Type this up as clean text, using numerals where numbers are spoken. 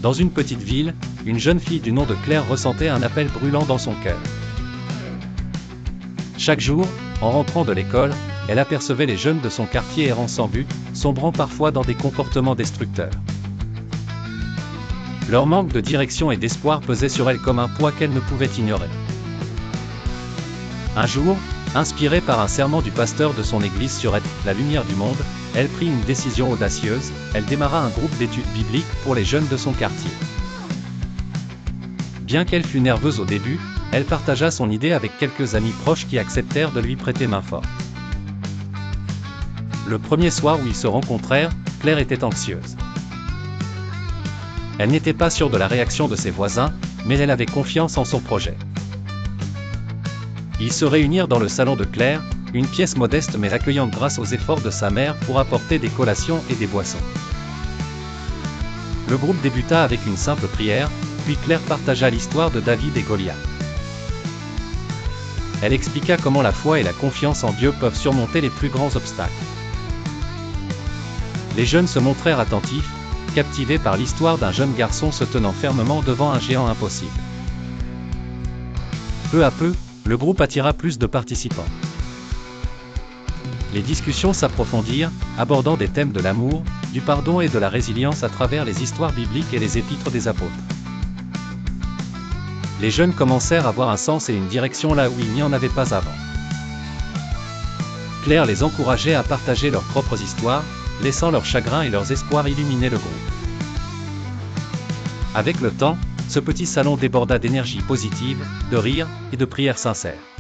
Dans une petite ville, une jeune fille du nom de Claire ressentait un appel brûlant dans son cœur. Chaque jour, en rentrant de l'école, elle apercevait les jeunes de son quartier errant sans but, sombrant parfois dans des comportements destructeurs. Leur manque de direction et d'espoir pesait sur elle comme un poids qu'elle ne pouvait ignorer. Un jour, inspirée par un sermon du pasteur de son église sur être la lumière du monde, elle prit une décision audacieuse, elle démarra un groupe d'études bibliques pour les jeunes de son quartier. Bien qu'elle fût nerveuse au début, elle partagea son idée avec quelques amis proches qui acceptèrent de lui prêter main forte. Le premier soir où ils se rencontrèrent, Claire était anxieuse. Elle n'était pas sûre de la réaction de ses voisins, mais elle avait confiance en son projet. Ils se réunirent dans le salon de Claire, une pièce modeste mais accueillante grâce aux efforts de sa mère pour apporter des collations et des boissons. Le groupe débuta avec une simple prière, puis Claire partagea l'histoire de David et Goliath. Elle expliqua comment la foi et la confiance en Dieu peuvent surmonter les plus grands obstacles. Les jeunes se montrèrent attentifs, captivés par l'histoire d'un jeune garçon se tenant fermement devant un géant impossible. Peu à peu, le groupe attira plus de participants. Les discussions s'approfondirent, abordant des thèmes de l'amour, du pardon et de la résilience à travers les histoires bibliques et les épîtres des apôtres. Les jeunes commencèrent à voir un sens et une direction là où il n'y en avait pas avant. Claire les encourageait à partager leurs propres histoires, laissant leurs chagrins et leurs espoirs illuminer le groupe. Avec le temps, ce petit salon déborda d'énergie positive, de rires et de prières sincères.